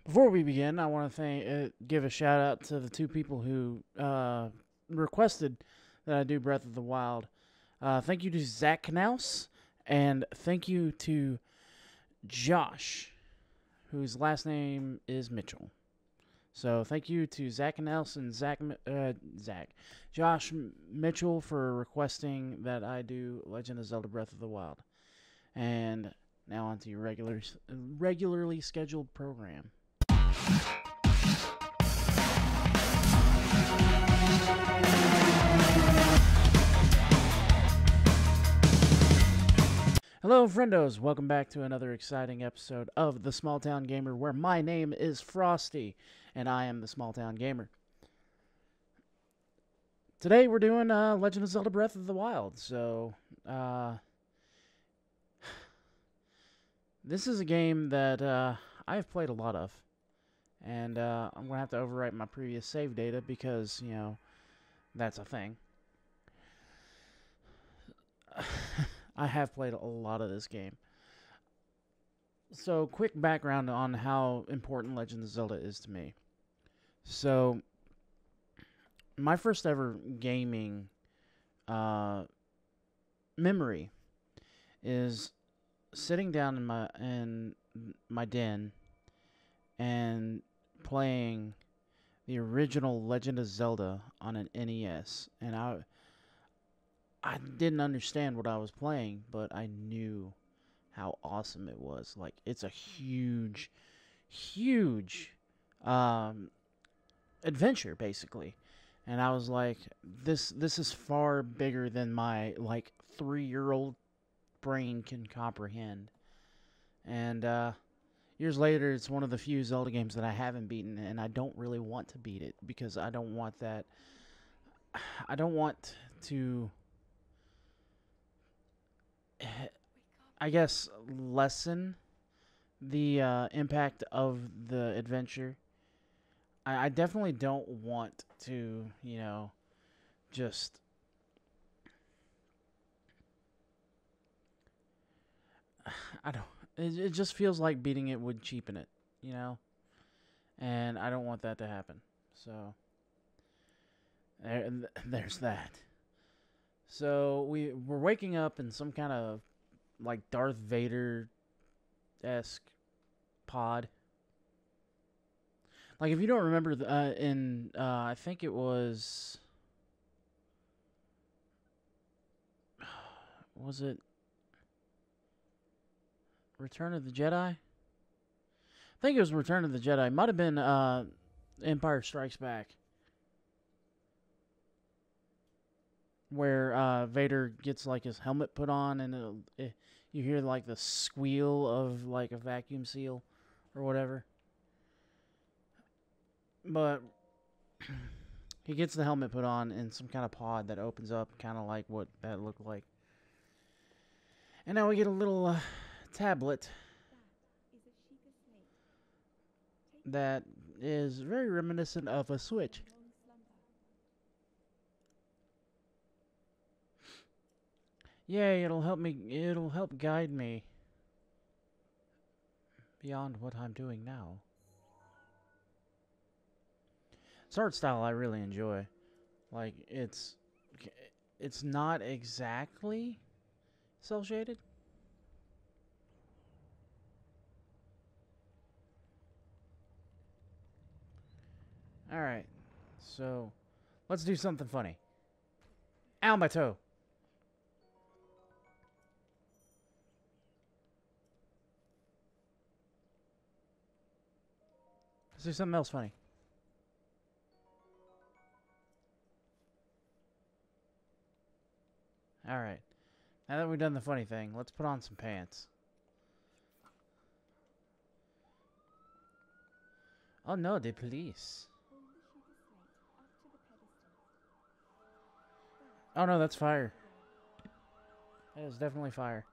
Before we begin, I want to give a shout out to the two people who requested that I do Breath of the Wild. Thank you to Zach Knaus, and thank you to Josh, whose last name is Mitchell. So thank you to Zach Knaus and Josh Mitchell for requesting that I do Legend of Zelda Breath of the Wild. And now on to your regularly scheduled program. Hello, friendos. Welcome back to another exciting episode of The Small Town Gamer, where my name is Frosty, and I am the Small Town Gamer. Today, we're doing Legend of Zelda Breath of the Wild, so this is a game that I've played a lot of, and I'm going to have to overwrite my previous save data because, you know, that's a thing. I have played a lot of this game. So, quick background on how important Legend of Zelda is to me. So, my first ever gaming memory is sitting down in my den and playing the original Legend of Zelda on an NES, and I didn't understand what I was playing, but I knew how awesome it was. Like, it's a huge, huge adventure, basically. And I was like, this is far bigger than my, like, 3-year-old brain can comprehend. And years later, it's one of the few Zelda games that I haven't beaten, and I don't really want to beat it, because I don't want that. I don't want to, I guess, lessen the impact of the adventure. I definitely don't want to, you know, just I don't. It just feels like beating it would cheapen it, you know, and I don't want that to happen. So there's that. So we're waking up in some kind of like Darth Vader-esque pod. Like, if you don't remember, I think it was it Return of the Jedi? I think it was Return of the Jedi. Might have been Empire Strikes Back, where Vader gets like his helmet put on, and you hear like the squeal of like a vacuum seal or whatever. But he gets the helmet put on in some kind of pod that opens up, kind of like what that looked like. And now we get a little tablet that is very reminiscent of a Switch. Yay, it'll help guide me beyond what I'm doing now. This art style I really enjoy. Like, it's not exactly cel shaded. Alright, so let's do something funny. Ow, my toe. Let's do something else funny. Alright. Now that we've done the funny thing, let's put on some pants. Oh no, the police. Oh no, that's fire. That is definitely fire.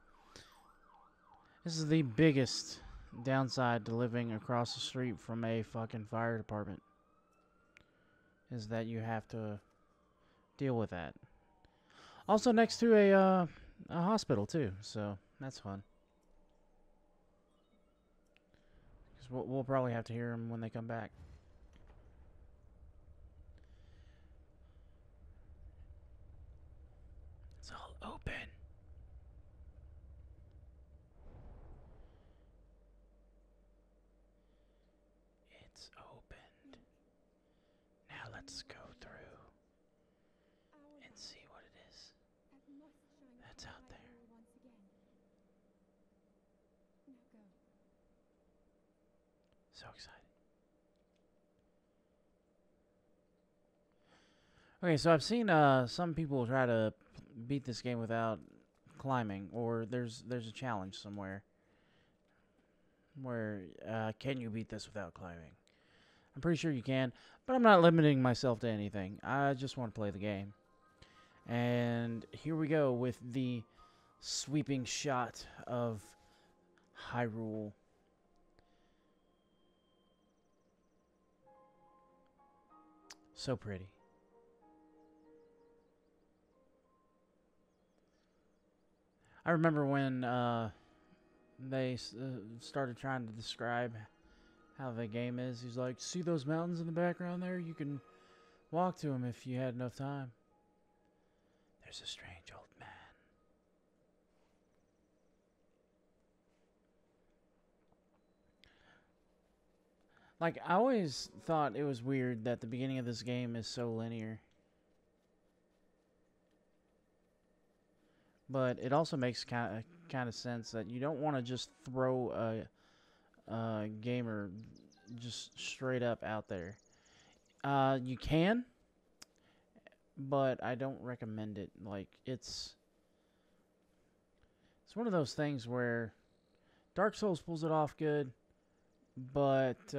This is the biggest downside to living across the street from a fucking fire department, is that you have to deal with that. Also next to a hospital too, so that's fun. Because we'll probably have to hear them when they come back. It's all open. It's opened. Now let's go through and see what it is that's out there. So excited. Okay, so I've seen some people try to beat this game without climbing, or there's a challenge somewhere where can you beat this without climbing? I'm pretty sure you can, but I'm not limiting myself to anything. I just want to play the game. And here we go with the sweeping shot of Hyrule. So pretty. I remember when they started trying to describe how the game is. He's like, see those mountains in the background there? You can walk to them if you had enough time. There's a strange old man. Like, I always thought it was weird that the beginning of this game is so linear. But it also makes kind of sense that you don't want to just throw a gamer just straight up out there. You can, but I don't recommend it. Like, it's one of those things where Dark Souls pulls it off good, but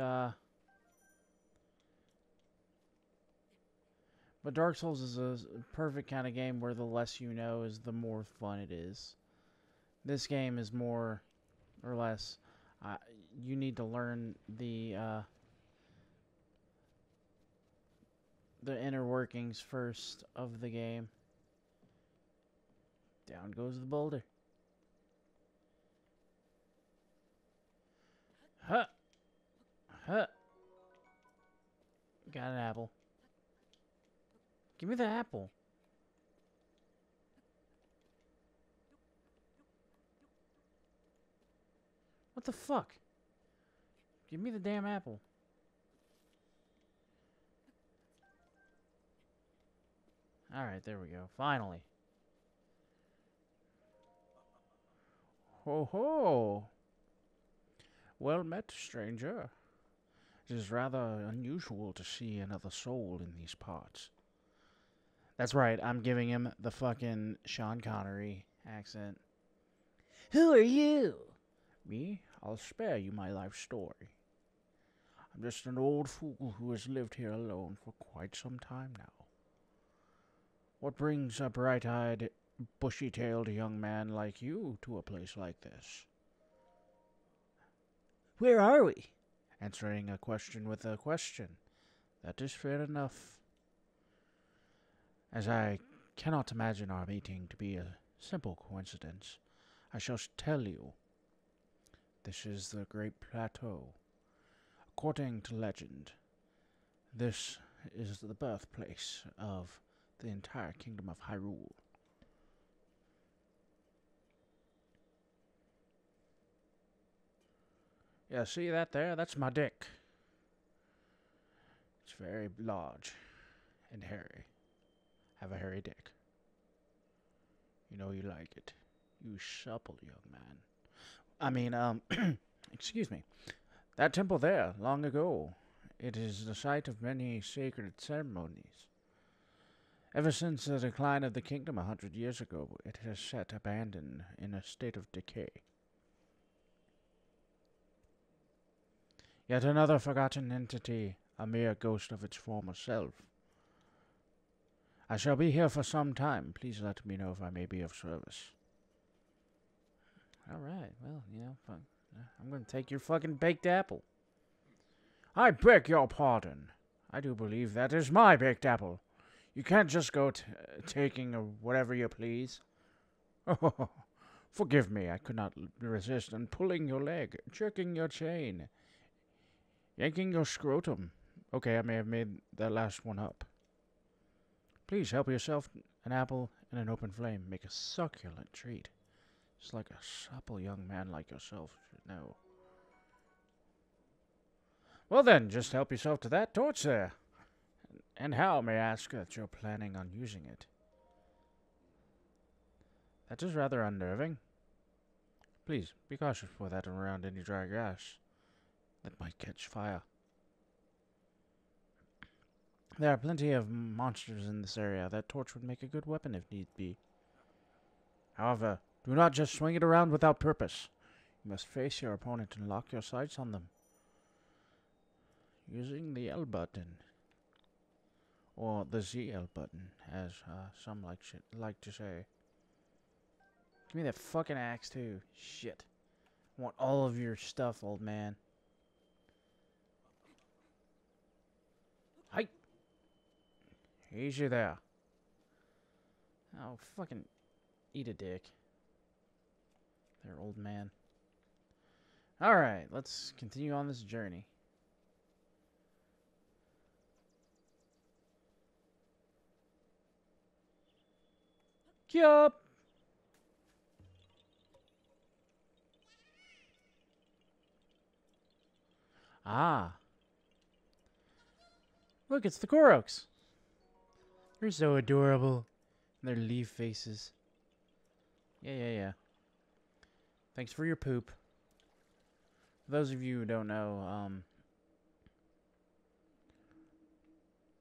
Dark Souls is a perfect kind of game where the less you know is the more fun it is. This game is more or less, you need to learn the inner workings first of the game. Down goes the boulder. Huh. Huh. Got an apple. Give me the apple. What the fuck? Give me the damn apple. Alright, there we go. Finally. Ho ho! Well met, stranger. It is rather unusual to see another soul in these parts. That's right, I'm giving him the fucking Sean Connery accent. Who are you? Me? I'll spare you my life story. I'm just an old fool who has lived here alone for quite some time now. What brings a bright-eyed, bushy-tailed young man like you to a place like this? Where are we? Answering a question with a question. That is fair enough. As I cannot imagine our meeting to be a simple coincidence, I shall tell you. This is the Great Plateau. According to legend, this is the birthplace of the entire kingdom of Hyrule. Yeah, see that there? That's my dick. It's very large and hairy. Have a hairy dick. You know you like it. You supple young man. I mean, excuse me. That temple there, long ago, it is the site of many sacred ceremonies. Ever since the decline of the kingdom 100 years ago, it has sat abandoned in a state of decay. Yet another forgotten entity, a mere ghost of its former self. I shall be here for some time. Please let me know if I may be of service. Alright, well, you know, I'm going to take your fucking baked apple. I beg your pardon. I do believe that is my baked apple. You can't just go taking whatever you please. Oh, forgive me, I could not resist and pulling your leg, jerking your chain. Yanking your scrotum. Okay, I may have made that last one up. Please help yourself an apple and an open flame. Make a succulent treat. Just like a supple young man like yourself should know. Well then, just help yourself to that torch there. And how, may I ask, that you're planning on using it? That is rather unnerving. Please, be cautious with that around any dry grass. That might catch fire. There are plenty of monsters in this area. That torch would make a good weapon if need be. However, do not just swing it around without purpose. You must face your opponent and lock your sights on them. Using the L button. Or the ZL button, as some like to say. Give me that fucking axe, too. Shit. I want all of your stuff, old man. Hi. Easy there. Oh, fucking eat a dick. There, old man. Alright, let's continue on this journey. Yup. Ah. Look, it's the Koroks. They're so adorable. Their leaf faces. Yeah. Thanks for your poop. For those of you who don't know,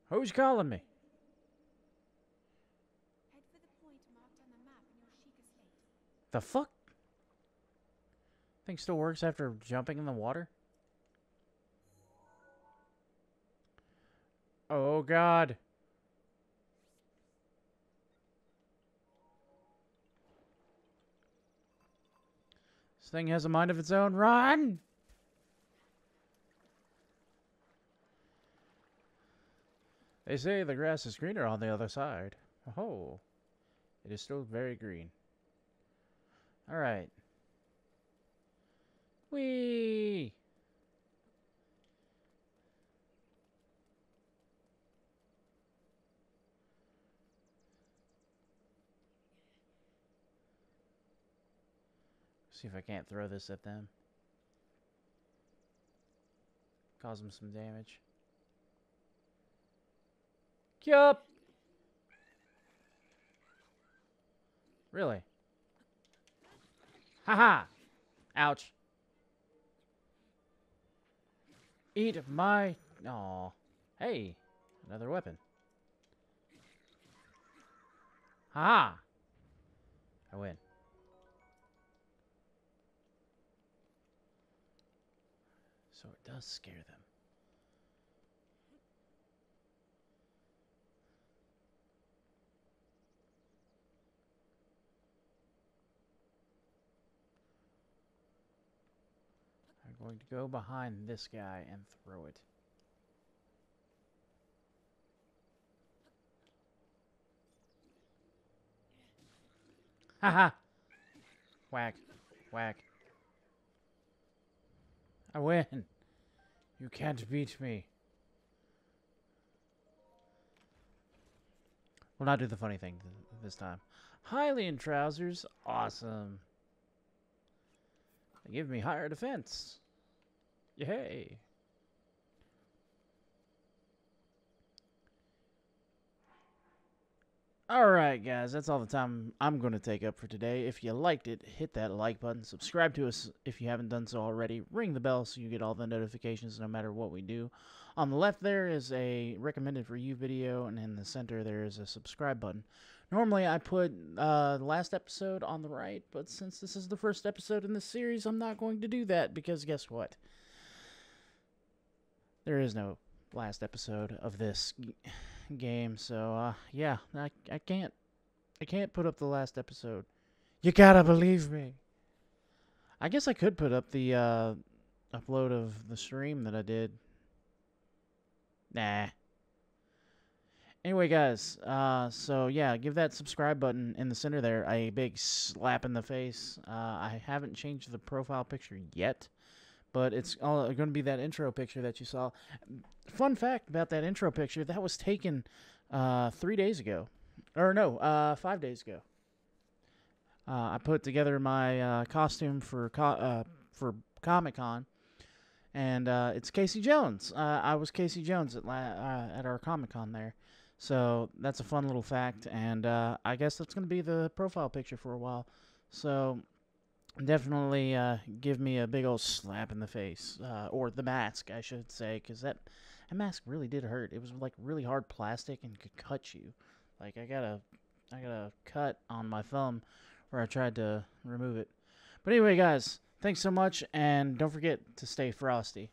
who's calling me? Head for the point marked on the map in your Shiekah slate. The fuck? Thing still works after jumping in the water? Oh god. This thing has a mind of its own. Run! They say the grass is greener on the other side. Oh. It is still very green. Alright. Whee! See if I can't throw this at them. Cause them some damage. Yup! Really? Haha! Ouch. Eat my... Aw. Hey! Another weapon. Haha! I win. So it does scare them. I'm going to go behind this guy and throw it. Haha! Whack. Whack. I win. You can't beat me. We'll not do the funny thing this time. Hylian trousers. Awesome. They give me higher defense. Yay. Alright guys, that's all the time I'm going to take up for today. If you liked it, hit that like button. Subscribe to us if you haven't done so already. Ring the bell so you get all the notifications no matter what we do. On the left there is a recommended for you video, and in the center there is a subscribe button. Normally I put the last episode on the right, but since this is the first episode in this series, I'm not going to do that because guess what? There is no last episode of this game, so yeah, I can't put up the last episode. You gotta believe me. I guess I could put up the upload of the stream that I did. Nah. Anyway, guys, so yeah, give that subscribe button in the center there a big slap in the face. I haven't changed the profile picture yet, but it's all going to be that intro picture that you saw. Fun fact about that intro picture, that was taken 3 days ago. Or no, 5 days ago. I put together my costume for Comic-Con, and it's Casey Jones. I was Casey Jones at our Comic-Con there. So that's a fun little fact, and I guess that's going to be the profile picture for a while. So definitely give me a big old slap in the face, or the mask, I should say, because that mask really did hurt. It was like really hard plastic and could cut you. Like I got a cut on my thumb where I tried to remove it. But anyway, guys, thanks so much, and don't forget to stay frosty.